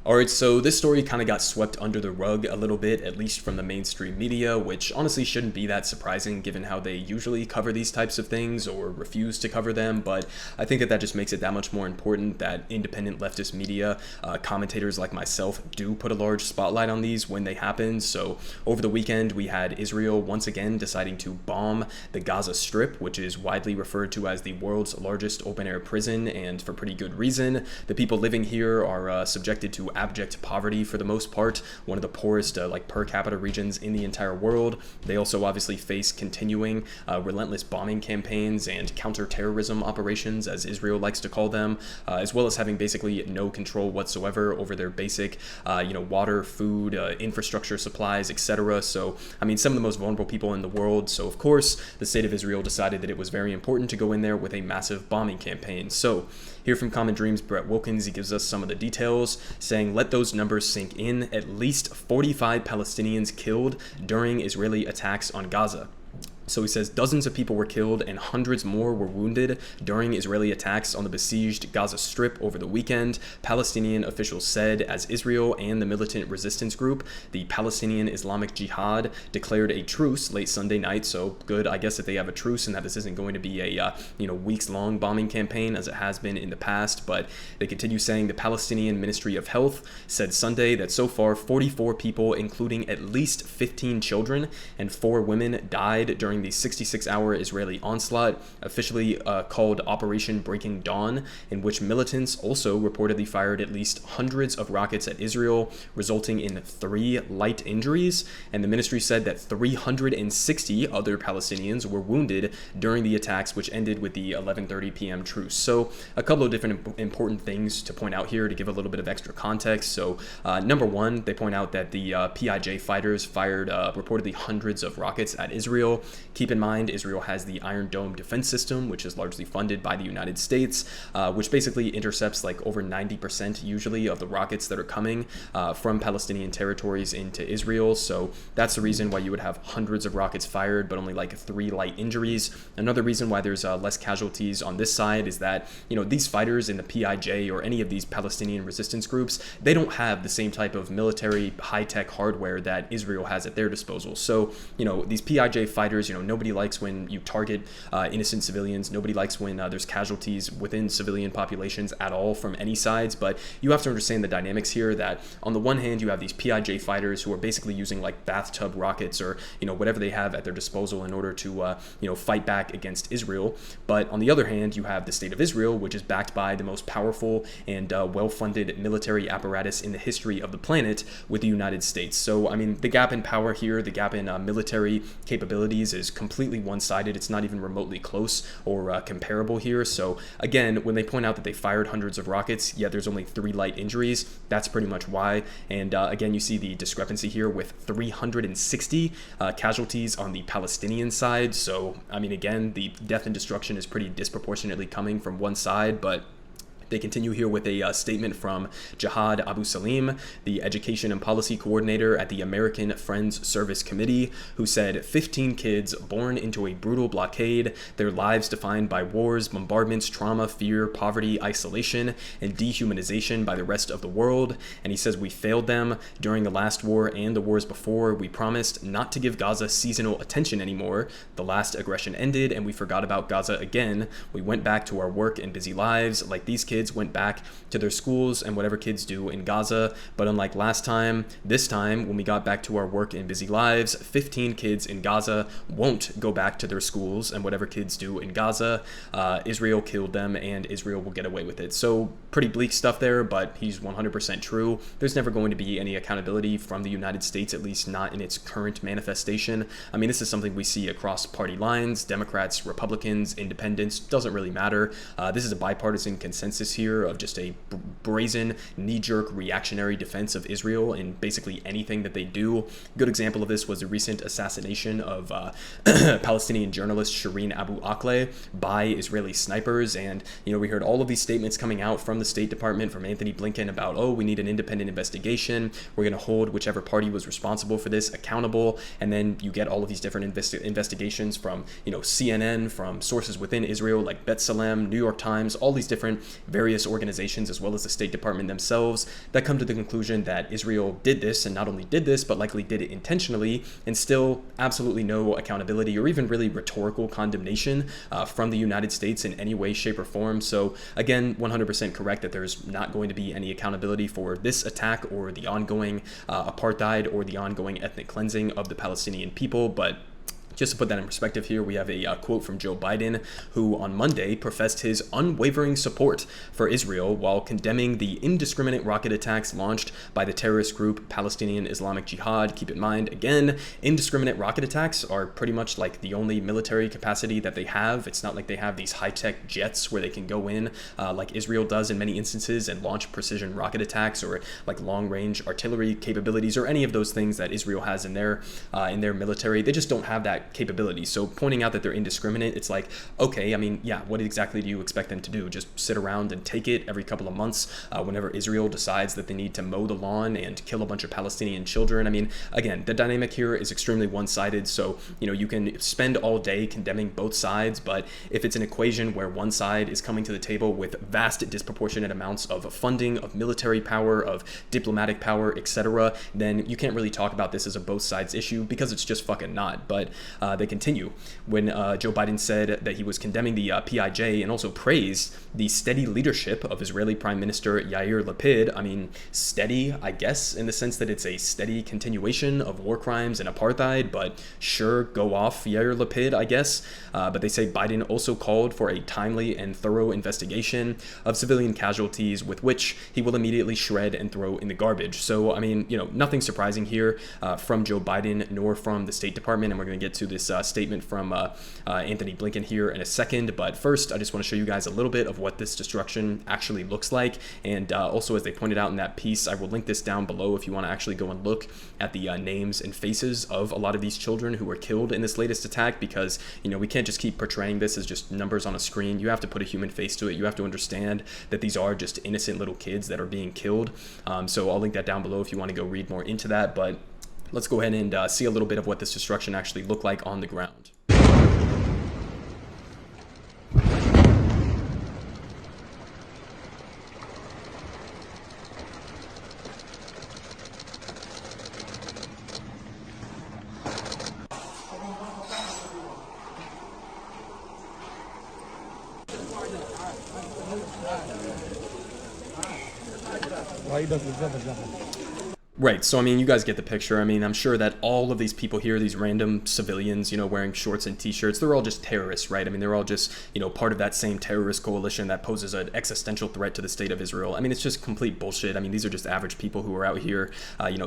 All right, so this story kind of got swept under the rug a little bit, at least from the mainstream media, which honestly shouldn't be that surprising given how they usually cover these types of things or refuse to cover them. But I think that just makes it that much more important that independent leftist media, commentators like myself, do put a large spotlight on these when they happen. So over the weekend, we had Israel once again deciding to bomb the Gaza Strip, which is widely referred to as the world's largest open-air prison, and for pretty good reason. The people living here are subjected to abject poverty for the most part, one of the poorest per capita regions in the entire world. They also obviously face continuing relentless bombing campaigns and counterterrorism operations, as Israel likes to call them, as well as having basically no control whatsoever over their basic water, food, infrastructure supplies, etc. So I mean, some of the most vulnerable people in the world. So of course the state of Israel decided that it was very important to go in there with a massive bombing campaign. So here from Common Dreams, Brett Wilkins, he gives us some of the details, saying, let those numbers sink in. At least 45 Palestinians killed during Israeli attacks on Gaza. So he says dozens of people were killed and hundreds more were wounded during Israeli attacks on the besieged Gaza Strip over the weekend, Palestinian officials said, as Israel and the militant resistance group, the Palestinian Islamic Jihad, declared a truce late Sunday night. So good, I guess, that they have a truce and that this isn't going to be a weeks-long bombing campaign as it has been in the past. But they continue saying the Palestinian Ministry of Health said Sunday that so far 44 people, including at least 15 children and 4 women, died during the 66-hour Israeli onslaught, officially called Operation Breaking Dawn, in which militants also reportedly fired at least hundreds of rockets at Israel, resulting in 3 light injuries. And the ministry said that 360 other Palestinians were wounded during the attacks, which ended with the 11:30 p.m. truce. So a couple of different important things to point out here to give a little bit of extra context. So number one, they point out that the PIJ fighters fired reportedly hundreds of rockets at Israel. Keep in mind, Israel has the Iron Dome defense system, which is largely funded by the United States, which basically intercepts like over 90% usually of the rockets that are coming from Palestinian territories into Israel. So that's the reason why you would have hundreds of rockets fired, but only like 3 light injuries. Another reason why there's less casualties on this side is that, these fighters in the PIJ or any of these Palestinian resistance groups, they don't have the same type of military high-tech hardware that Israel has at their disposal. So, these PIJ fighters, nobody likes when you target innocent civilians. Nobody likes when there's casualties within civilian populations at all from any sides. But you have to understand the dynamics here that on the one hand, you have these PIJ fighters who are basically using like bathtub rockets or, whatever they have at their disposal in order to, fight back against Israel. But on the other hand, you have the state of Israel, which is backed by the most powerful and well-funded military apparatus in the history of the planet with the United States. So, I mean, the gap in power here, the gap in military capabilities is completely one-sided. It's not even remotely close or comparable here. So again, when they point out that they fired hundreds of rockets, yet there's only 3 light injuries, that's pretty much why. And again, you see the discrepancy here with 360 casualties on the Palestinian side. So, I mean, again, the death and destruction is pretty disproportionately coming from one side, but they continue here with a statement from Jihad Abu Salim, the education and policy coordinator at the American Friends Service Committee, who said 15 kids born into a brutal blockade, their lives defined by wars, bombardments, trauma, fear, poverty, isolation, and dehumanization by the rest of the world. And he says, we failed them during the last war and the wars before. We promised not to give Gaza seasonal attention anymore. The last aggression ended and we forgot about Gaza again. We went back to our work and busy lives like these kids went back to their schools and whatever kids do in Gaza. But unlike last time, this time when we got back to our work and busy lives, 15 kids in Gaza won't go back to their schools and whatever kids do in Gaza. Israel killed them and Israel will get away with it. So pretty bleak stuff there, but he's 100% true. There's never going to be any accountability from the United States, at least not in its current manifestation. I mean, this is something we see across party lines, Democrats, Republicans, independents, doesn't really matter. This is a bipartisan consensus here of just a brazen, knee-jerk, reactionary defense of Israel in basically anything that they do. Good example of this was the recent assassination of Palestinian journalist Shireen Abu Akleh by Israeli snipers. And, we heard all of these statements coming out from the State Department, from Anthony Blinken about, we need an independent investigation. We're going to hold whichever party was responsible for this accountable. And then you get all of these different investigations from, CNN, from sources within Israel like B'Tselem, New York Times, all these different various organizations as well as the State Department themselves that come to the conclusion that Israel did this, and not only did this, but likely did it intentionally, and still absolutely no accountability or even really rhetorical condemnation from the United States in any way, shape, or form. So again, 100% correct that there's not going to be any accountability for this attack or the ongoing apartheid or the ongoing ethnic cleansing of the Palestinian people. But just to put that in perspective here, we have a quote from Joe Biden, who on Monday professed his unwavering support for Israel while condemning the indiscriminate rocket attacks launched by the terrorist group Palestinian Islamic Jihad. Keep in mind, again, indiscriminate rocket attacks are pretty much like the only military capacity that they have. It's not like they have these high-tech jets where they can go in like Israel does in many instances and launch precision rocket attacks, or like long-range artillery capabilities, or any of those things that Israel has in their military. They just don't have that capability. So pointing out that they're indiscriminate, it's like, okay, I mean, yeah, what exactly do you expect them to do? Just sit around and take it every couple of months whenever Israel decides that they need to mow the lawn and kill a bunch of Palestinian children? I mean, again, the dynamic here is extremely one-sided. So, you can spend all day condemning both sides, but if it's an equation where one side is coming to the table with vast disproportionate amounts of funding, of military power, of diplomatic power, etc., then you can't really talk about this as a both sides issue, because it's just fucking not. But they continue. When Joe Biden said that he was condemning the PIJ and also praised the steady leadership of Israeli Prime Minister Yair Lapid. I mean, steady, I guess, in the sense that it's a steady continuation of war crimes and apartheid, but sure, go off, Yair Lapid, I guess. But they say Biden also called for a timely and thorough investigation of civilian casualties, with which he will immediately shred and throw in the garbage. So, I mean, nothing surprising here from Joe Biden nor from the State Department, and we're going to get to this statement from Anthony Blinken here in a second. But first, I just want to show you guys a little bit of what this destruction actually looks like. And also, as they pointed out in that piece, I will link this down below if you want to actually go and look at the names and faces of a lot of these children who were killed in this latest attack, because, we can't just keep portraying this as just numbers on a screen. You have to put a human face to it. You have to understand that these are just innocent little kids that are being killed. So I'll link that down below if you want to go read more into that. But let's go ahead and see a little bit of what this destruction actually looked like on the ground. Right, so I mean, you guys get the picture. I mean, I'm sure that all of these people here, these random civilians, wearing shorts and t-shirts, they're all just terrorists, right? I mean, they're all just, part of that same terrorist coalition that poses an existential threat to the state of Israel. I mean, it's just complete bullshit. I mean, these are just average people who are out here,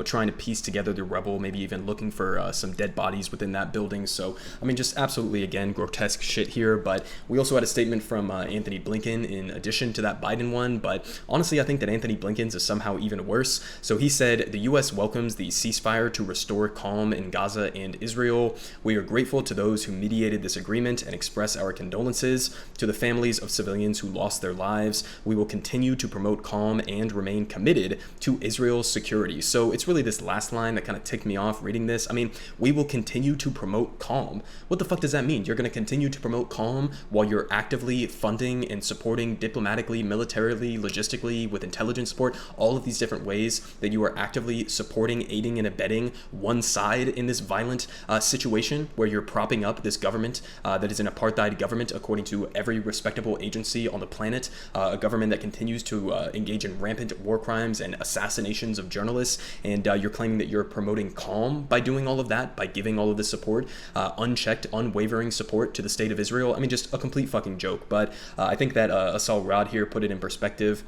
trying to piece together the rubble, maybe even looking for some dead bodies within that building. So, I mean, just absolutely, again, grotesque shit here. But we also had a statement from Anthony Blinken in addition to that Biden one. But honestly, I think that Anthony Blinken's is somehow even worse. So he said, the U.S. welcomes the ceasefire to restore calm in Gaza and Israel. We are grateful to those who mediated this agreement and express our condolences to the families of civilians who lost their lives. We will continue to promote calm and remain committed to Israel's security. So it's really this last line that kind of ticked me off reading this. I mean, we will continue to promote calm. What the fuck does that mean? You're going to continue to promote calm while you're actively funding and supporting diplomatically, militarily, logistically, with intelligence support, all of these different ways that you are actively supporting, aiding, and abetting one side in this violent situation where you're propping up this government that is an apartheid government according to every respectable agency on the planet, a government that continues to engage in rampant war crimes and assassinations of journalists, and you're claiming that you're promoting calm by doing all of that, by giving all of this support, unchecked, unwavering support to the state of Israel. I mean, just a complete fucking joke. But I think that Asal Rad here put it in perspective,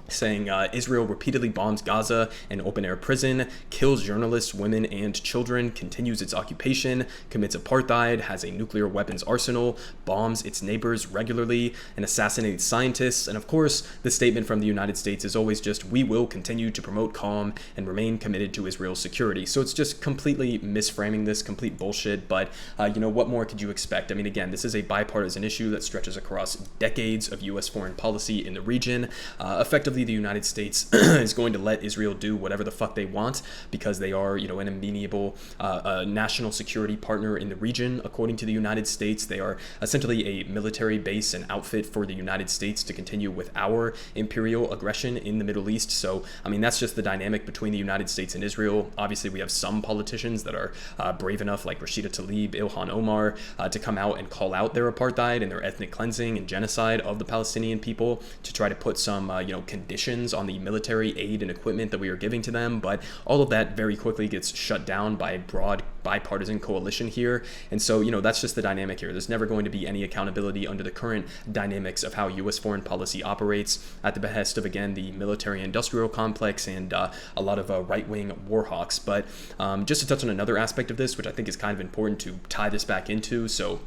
saying Israel repeatedly bombs Gaza, an open-air prison, kills journalists, women, and children, continues its occupation, commits apartheid, has a nuclear weapons arsenal, bombs its neighbors regularly, and assassinates scientists. And of course, the statement from the United States is always just, we will continue to promote calm and remain committed to Israel's security. So it's just completely misframing this, complete bullshit. But, what more could you expect? I mean, again, this is a bipartisan issue that stretches across decades of U.S. foreign policy in the region, effectively effectively the United States is going to let Israel do whatever the fuck they want because they are, an amenable national security partner in the region. According to the United States, they are essentially a military base and outfit for the United States to continue with our imperial aggression in the Middle East. So, that's just the dynamic between the United States and Israel. Obviously, we have some politicians that are brave enough, like Rashida Tlaib, Ilhan Omar, to come out and call out their apartheid and their ethnic cleansing and genocide of the Palestinian people, to try to put some, conditions on the military aid and equipment that we are giving to them. But all of that very quickly gets shut down by a broad bipartisan coalition here. And so, that's just the dynamic here. There's never going to be any accountability under the current dynamics of how U.S. foreign policy operates at the behest of, again, the military-industrial complex and a lot of right-wing war hawks. But just to touch on another aspect of this, which I think is kind of important to tie this back into. So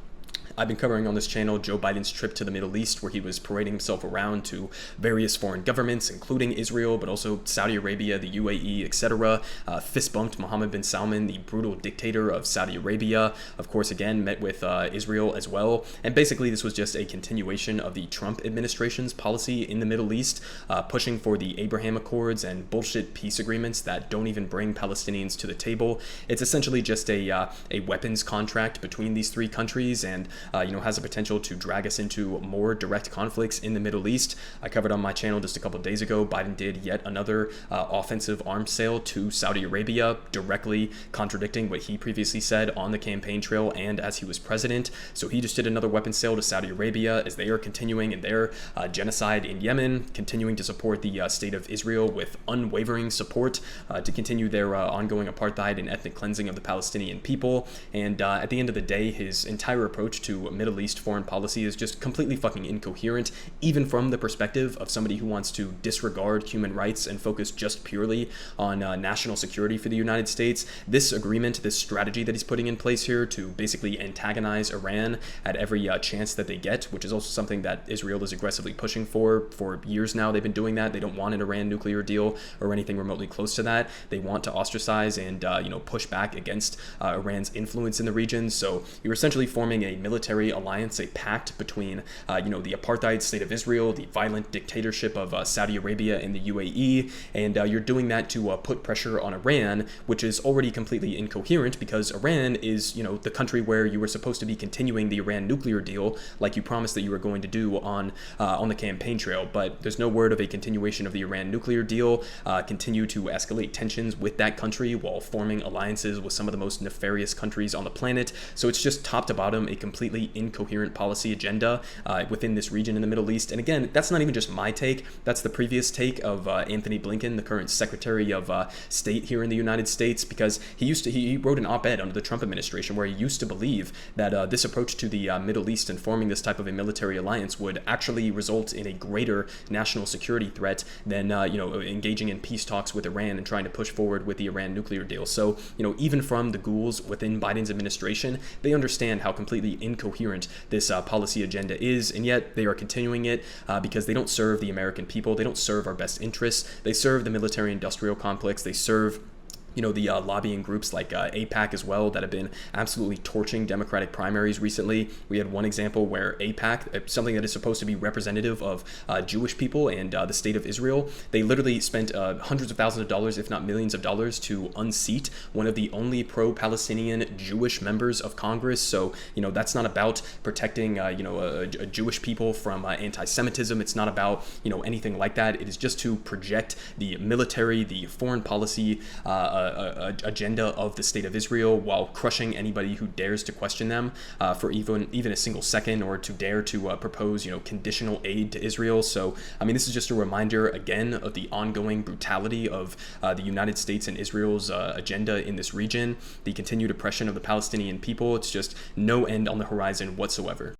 I've been covering on this channel Joe Biden's trip to the Middle East, where he was parading himself around to various foreign governments, including Israel, but also Saudi Arabia, the UAE, etc. Fist bumped Mohammed bin Salman, the brutal dictator of Saudi Arabia. Of course, again, met with Israel as well. And basically, this was just a continuation of the Trump administration's policy in the Middle East, pushing for the Abraham Accords and bullshit peace agreements that don't even bring Palestinians to the table. It's essentially just a weapons contract between these three countries, and has the potential to drag us into more direct conflicts in the Middle East. I covered on my channel just a couple days ago, Biden did yet another offensive arms sale to Saudi Arabia, directly contradicting what he previously said on the campaign trail and as he was president. So he just did another weapons sale to Saudi Arabia as they are continuing in their genocide in Yemen, continuing to support the state of Israel with unwavering support to continue their ongoing apartheid and ethnic cleansing of the Palestinian people. And at the end of the day, his entire approach to Middle East foreign policy is just completely fucking incoherent, even from the perspective of somebody who wants to disregard human rights and focus just purely on national security for the United States. This agreement, this strategy that he's putting in place here to basically antagonize Iran at every chance that they get, which is also something that Israel is aggressively pushing for years now. They've been doing that. They don't want an Iran nuclear deal or anything remotely close to that. They want to ostracize and push back against Iran's influence in the region. So you're essentially forming a military alliance, a pact between the apartheid state of Israel, the violent dictatorship of Saudi Arabia and the UAE, and you're doing that to put pressure on Iran, which is already completely incoherent because Iran is the country where you were supposed to be continuing the Iran nuclear deal like you promised that you were going to do on the campaign trail. But there's no word of a continuation of the Iran nuclear deal. Continue to escalate tensions with that country while forming alliances with some of the most nefarious countries on the planet. So it's just top to bottom a completely incoherent policy agenda within this region in the Middle East. And again, that's not even just my take. That's the previous take of Anthony Blinken, the current Secretary of State here in the United States, because he wrote an op-ed under the Trump administration where he used to believe that this approach to the Middle East and forming this type of a military alliance would actually result in a greater national security threat than engaging in peace talks with Iran and trying to push forward with the Iran nuclear deal. So even from the ghouls within Biden's administration, they understand how completely incoherent this policy agenda is, and yet they are continuing it because they don't serve the American people. They don't serve our best interests. They serve the military-industrial complex. They serve the lobbying groups like AIPAC as well that have been absolutely torching Democratic primaries recently. We had one example where AIPAC, something that is supposed to be representative of Jewish people and the state of Israel, they literally spent hundreds of thousands of dollars, if not millions of dollars, to unseat one of the only pro-Palestinian Jewish members of Congress. So, that's not about protecting, a Jewish people from anti-Semitism. It's not about, anything like that. It is just to project the military, the foreign policy, agenda of the state of Israel while crushing anybody who dares to question them for even a single second, or to dare to propose conditional aid to Israel. So this is just a reminder again of the ongoing brutality of the United States and Israel's agenda in this region, the continued oppression of the Palestinian people. It's just no end on the horizon whatsoever.